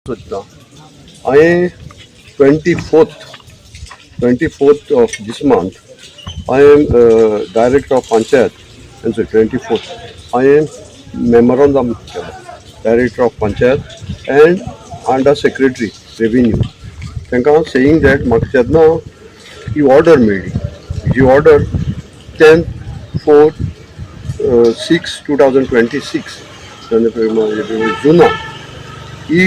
सोदता हांवें 24th of this month I am director of Panchayat and so 24th I am memorandum director of Panchayat and under secretary revenue तांकां saying that म्हाका जेन्ना ही order मेळ्ळी जी order 10/4/6/2026 जुना ही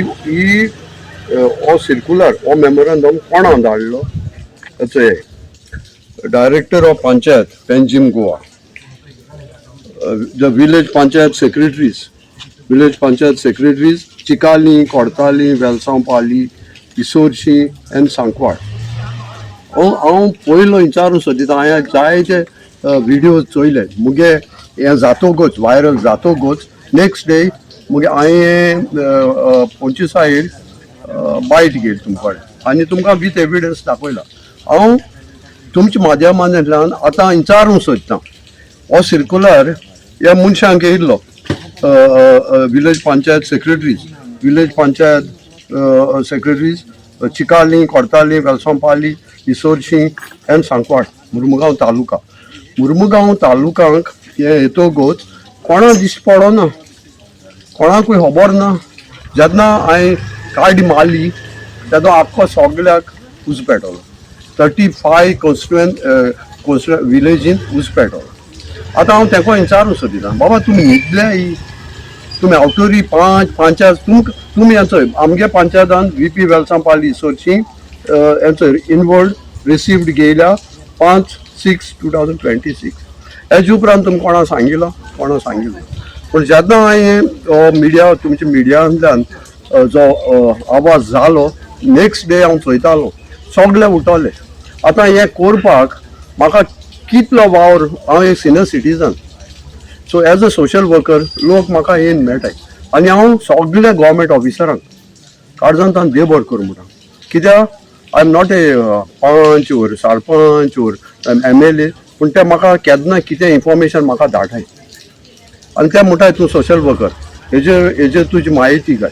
हो circular हो मेमोरंडम कोणा धाडलो ताचो हे director of panchayat Panjim Goa the village panchayat secretaries Chicalim Cortalim Velsaopale Issorcim and Sancoale हांव पयलो विचारून सोदिता हांवें जायते व्हिडिओज चोयले मुगे हें जातोगूच व्हायरल जातोगूच नेक्स्ट डे मुगे हांवें 25 बायट घेतली तुमकां आनी तुमकां विथ एविडन्स दाखयला हांव तुमच्या माध्यमांतल्यान आतां विचारूंक सोदता हो सर्क्युलर ह्या मनशांक येयल्लो village panchayat secretaries Chicalim Cortalim Velsaopale Issorcim and Sancoale Mormugao तालुकांक हे येतोगूच कोणा दिश्टी पडना कोणाकूय खबर ना जेन्ना हांवें कार्ड मारली तेदो आख्खो सगळ्याक उज पेटलो 35 कॉन्स्टिट्युएंट विलेजीन उज पेटलो आतां हांव तेका विचारूंक सोदिता बाबा तुमी न्हिदले तुमी आवटोरी पंचायत तुमी हेचो आमगे पंचायतान VP वेलसांवपाली इसोरशी हेचो इनवॉल्ड रिसिव्ड गेल्या 5/6/2026 हेजे उपरांत तुमी कोणा सांगिल्लो पूण जेन्ना हांवें मिडिया तुमच्या मिडियांतल्यान जो आवाज जालो नेक्स्ट डे हांव चोयतालो सगळे उठवले आतां हें कोरपाक म्हाका कितलो वावर हांव एक senior citizen so as a social worker लोक म्हाका येवन मेळटाय आनी हांव सगळ्या गव्हर्मेंट ऑफिसरांक काळजांतान देबड करूं म्हणटा कित्याक आय एम नॉट ए पंच ओर सरपंच ओर MLA पूण ते म्हाका केन्ना कितें इन्फॉर्मेशन म्हाका धाडटाय आनी ते म्हणटाय तूं सोशल वर्कर हेजेर तुजी म्हायती घाल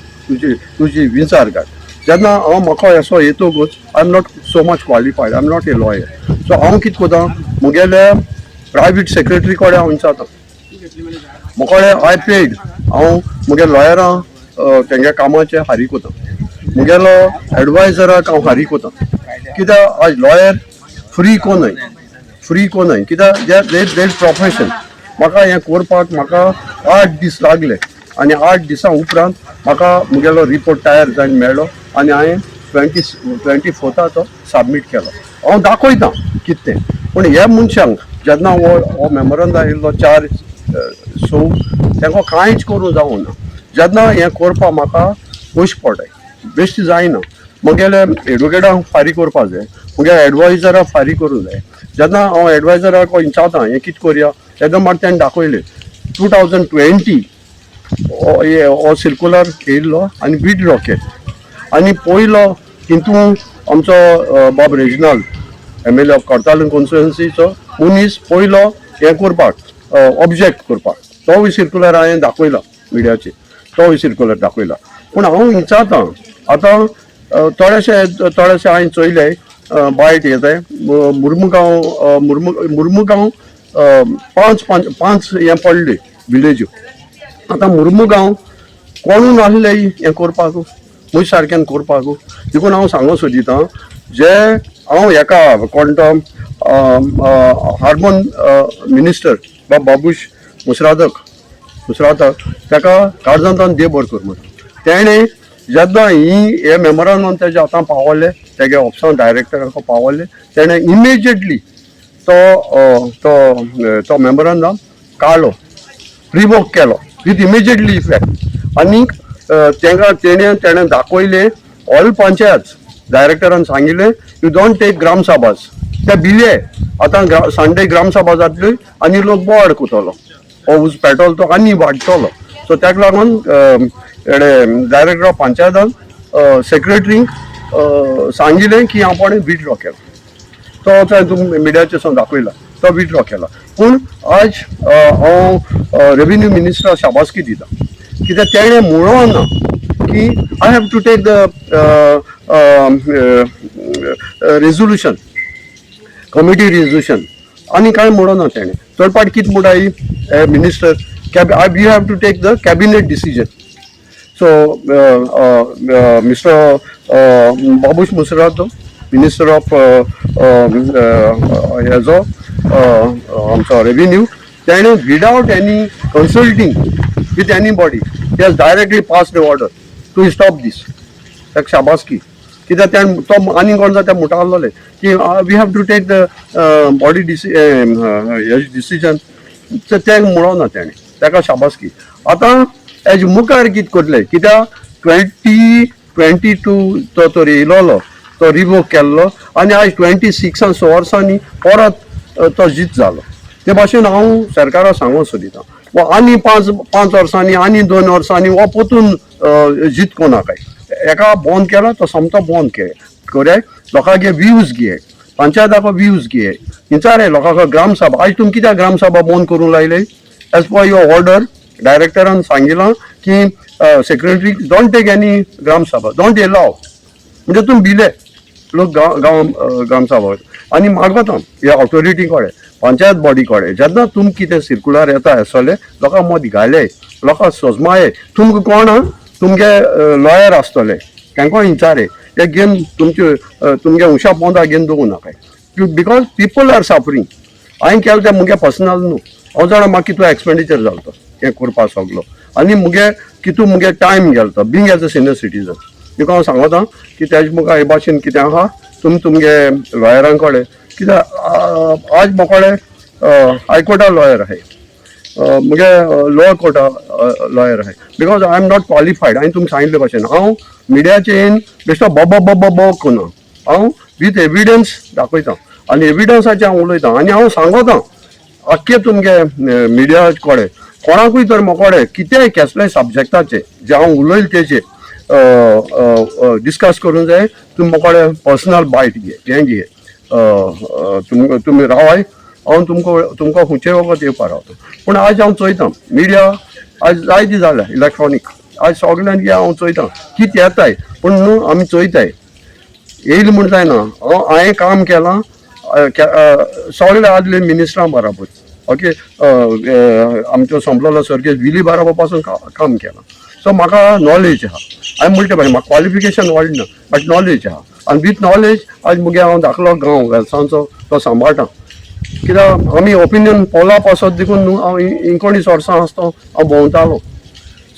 तुजी विचार घाल जेन्ना हांव म्हाका असो येतोगूच I am not so much qualified I am not a lawyer so हांव कितें कोता मुगेले प्रायवेट सेक्रेटरी कडेन हांव विचारता मुकोडे आय पेड हांव मुगे लॉयरां तेंगे कामाचे हारी कोता मुगेलो एडवायजराक हांव हारी कोता कित्याक आज लॉयर फ्री कोनाय कित्याक देट प्रोफेशन म्हाका हें कोरपाक म्हाका 8 दीस लागले आनी 8 दिसां उपरांत म्हाका मुगेलो रिपोर्ट तयार जावन मेळ्ळो आनी हांवें 24 सबमीट केलो हांव दाखयता कितें पूण ह्या मनशांक जेन्ना हो मेमोरंडम येयल्लो 4 तांकां कांयच करूं जावना जेन्ना हें करपाक म्हाका पयशे पडटाय बेश्ट जायना मुगेले एडवोकेटांक फारीक करपा जाय मुगे एडवायजराक फारीक करूंक जाय जेन्ना हांव एडवायजराक विचारता हें कितें करया तेन्ना म्हाका तेणें दाखयलें 2020 हो सर्क्युलर येयल्लो आनी विथड्रॉ केलो आनी पयलो हितून आमचो बाब रेजिनाल MLA ऑफ कोर्तालन कॉन्स्टिट्युएन्सीचो मनीस पयलो हें करपाक ऑब्जेक्ट करपाक तो सर्क्युलर हांवें दाखयला मिडियाचेर तो सर्क्युलर दाखयला पूण हांव विचारता आतां थोडेशे हांवें चोयले बायट येताय मुर्मुगांव 5 हें पडले विलेज्यो आतां मुर्मुगांव कोणूय नासले हें करपाक म्हजे सारक्यान करपाक देखून हांव सांगूंक सोदिता जे हांव हेका कोण तो हार्मोन मिनिस्टर बाबूश मुसरादक ताका काळजांतान देबड कर म्हणून तेणें जेन्ना हे मेमोरंडम तेज्या हातान पावले तेगे ऑफिसान डायरेक्टराक पावले तेणें इमिजिएटली तो मेमोरंडम काडलो रिवोक केलो विथ इमिजिएटली इफेक्ट आनी तेणें दाखयलें ऑल पंचायत डायरेक्टरान सांगिल्लें यू डोंट टेक ग्राम सभाज ते भिले आतां संडे ग्राम सभा जातली आनी लोक बोवाड कोतलो हो उज पेटोल तो आनी वाडटलो सो ताका लागून डायरेक्टर ऑफ पंचायतान सेक्रेटरीक सांगिल्लें की आपण विथड्रॉ केलो तो तुमी मिडियाचेर दाखयला तो विथड्रॉ केला पूण आज हांव रेव्हेन्यू मिनिस्टराक शाबासकी दिता कित्याक तेणें म्हणोना की I have to take the resolution committee resolution आनी कांय म्हणूं ना तेणें चड पाट कितें म्हणटाय minister we have to take the cabinet decision. So Mister Babush Monserrate minister of हेजो आमचो रेव्हेन्यू तेणें without any consulting with anybody he has directly passed the order to stop this. एक शाबासकी कित्याक तो आनी कोण जाता म्हणटा आसलोले की we have to take the body decision तें म्हणो ना तेणें ताका शाबासकी. आतां हेजे मुखार कितें करतले कित्याक 2022 तो येयलोलो तो रिवोक केल्लो आनी आयज 26 वर्सांनी परत तो जीत जालो. ते भाशेन हांव सरकाराक सांगूंक सोदितां आनी 5 वर्सांनी आनी 2 वर्सांनी हो परतून जीत कोनाकाय एका बंद केला तो समतो बंद करे लोकांगे व्ह्यूज घे पंचायताको व्ह्यूज घे विचारे लोकांक ग्रामसभा आयज तुमी कित्याक ग्रामसभा बंद करूंक लायले. एज पर युअर ऑर्डर डायरेक्टरान सांगिलां की सेक्रेटरी डोंट टेक एनी ग्रामसभा डोंट एलाव म्हणजे तुमी भिले लोक ग्रामसभा आनी मागोता ह्या ऑथॉरिटी कडेन पंचायत बॉडी कडेन जेन्ना तुमी कितें सर्कुलर येता आसतले लोकांक मत घाले लोकांक सोजमाये तुमकां कोण तुमगे लॉयर आसतले तांकां विचारे ते घेवन तुमगे उशा पोंदा घेवन दवरूं नाका बिकॉज पीपल आर सफरींग. हांवें केलें तें मुगे पर्सनल न्हू हांव जाणा म्हाका कितलो एक्सपेंडिचर जालो तो हें करपा सगलो आनी मुगे टायम गेलो तो being as a senior citizen. देखून हांव सांगता की तेजे मुखार हे भाशेन कितें आहा तुमगे लॉयरां कडेन कित्याक आज मोकोडे हायकोर्टा लॉयर आहाय मुगे लोअर कोर्टा लॉयर आहाय because I am not qualified. हांवें तुमकां सांगिल्ले भाशेन हांव मिडियाचेर येवन बेश्टो बोबो करना हांव वीथ एविडन्स दाखयतां आनी एविडन्साचेर हांव उलयतां आनी हांव सांगता आख्खे तुमगे मिडिया कडेन कोणाकूय तर मोकोडे कितेंय कसलेय सब्जेक्टाचेर जे हांव उलयलें तेचेर डिस्कस करूंक जाय तुमी मोकोडे पर्सनल बायट घे हें घे तुमी रावाय हांव तुमकां खंयचेय वखद येवपा रावता. पूण आयज हांव चोयतां मिडिया आयज जायती जाल्या इलेक्ट्रॉनीक आयज सगळ्यांक हांव चोयतां कितें येताय पूण न्हू आमी चोयताय येयली म्हूण जायना. हांवें काम केलां सगळे आदले मिनिस्टरां बराबर ओके आमचो संपलेलो सर्गेस विली बराबर पासून काम केलां. सो म्हाका नॉलेज आहा हांवें म्हणटा पळय म्हाका क्वॉलिफिकेशन वाडना बट नॉलेज आहा आनी वीथ नॉलेज आज मुगे हांव धाकलो गांव वेलसांचो तो सांबाळटा कित्याक आमी ओपिनियन पोला पासत देखून न्हू हांव 19 वर्सां आसता हांव भोंवतालो.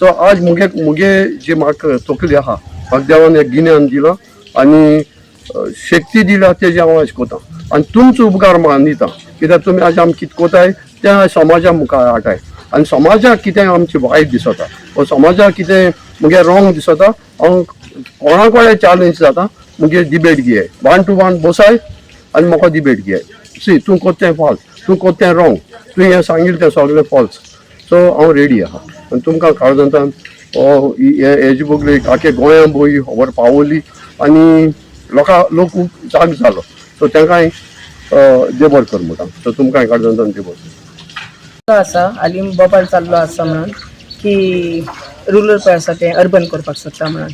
सो आज मुगे जी म्हाका तकली आहा म्हाका देवान एक गिन्यान दिलां आनी शक्ती दिल्या तेजी हांव आज कोतां आनी तुमचो उपकार मानिता कित्याक तुमी आज आमी कितें कोताय तें समाजा मुखार हाडटाय आनी समाजाक कितें आमचें वायट दिसता वो समाजाक कितें मुगे रॉंग दिसता हांव कोणा कडेन चॅलेंज जाता मुगे डिबेट घे 1 to 1 बसाय आनी म्हाका डिबेट घे सी तूं कोत्तें फॉल्स तूं कोत्तें रॉंग तुवें हें सांगिल्लें तें सगळें फॉल्स. सो हांव रेडी आहा आनी तुमकां काळजांतान हेजे बगली आख्या गोंया बोय खबर पावोली आनी लोक खूब जाग जालो सो तांकांय देबर कर म्हणटा. सो तुमकां काळजांतान देबर आसा हालीं बोबाल चाललो आसा म्हणून की रुरल पळय आसा तें अर्बन करपाक सोदता म्हणून.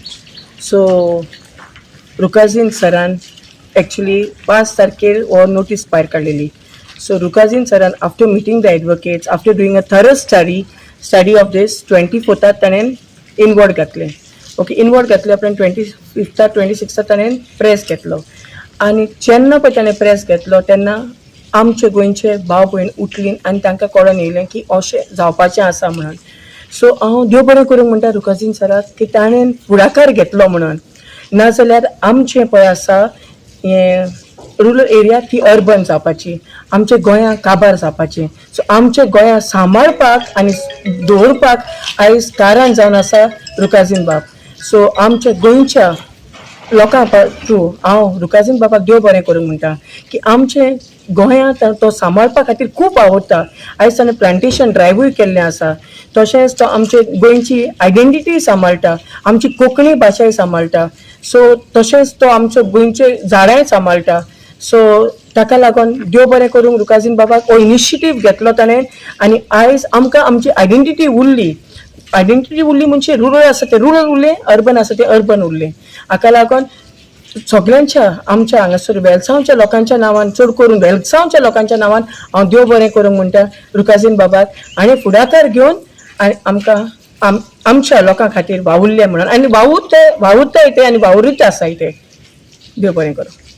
सो रुकाजीन सरान एक्चुली 5 तारखेर हो नोटीस भायर काडलेली. सो रुकाजीन सरान after meeting the advocates after doing a thorough study of this 24th ताणें इनवॉर्ड घातलें. ओके इनवॉर्ड घातले उपरांत 25th 26th ताणें प्रेस घेतलो आनी जेन्ना पळय ताणें प्रेस घेतलो तेन्ना आमचे गोंयचे भाव भयण उठलीं आनी तांकां कळोन येयलें की अशें जावपाचें आसा म्हणून. सो हांव देव बरें करूंक म्हणटा रुकाजीन सराक की ताणें फुडाकार घेतलो म्हणून नाजाल्यार आमचें पळय आसा हें रुरल एरिया ती अर्बन जावपाची आमच्या गोंया काबार जावपाचें. सो आमच्या गोंया सांबाळपाक आनी दवरपाक आयज कारण जावन आसा रुकाजीन बाब. सो आमच्या गोंयच्या लोकां थ्रू हांव रुकाजीन बाबाक देव बरें करूंक म्हणटा की आमचे गोंयांत तो सांबाळपा खातीर खूब आवडटा. आयज ताणें प्लांटेशन ड्रायव्हूय केल्लें आसा. तशेंच तो आमचे गोंयची आयडेंटिटी सांबाळटा आमची कोंकणी भाशाय सांबाळटा. सो तशेंच तो आमच्या गोंयचे झाडांय सांबाळटा. सो ताका लागून देव बरें करूंक रुकाजीन बाबाक हो इनिशिएटीव घेतलो ताणें आनी आयज आमकां आमची आयडेंटिटी उरली आयडेंटिटी उरली म्हणजे रुरल आसा ते रुरल उरले, अर्बन आसा ते अर्बन उरले. हाका लागून सगळ्यांच्या आमच्या हांगासर वेलसांवच्या लोकांच्या नांवान चड करून वेलसांवच्या लोकांच्या नांवान हांव देव बरें करूंक म्हणटा रुकाजीन बाबाक, आनी फुडाकार घेवन आमकां आमच्या लोकां खातीर वावुरले म्हणून, आनी वावूरताय ते आनी वावुरीत आसाय ते. देव बरें करूं.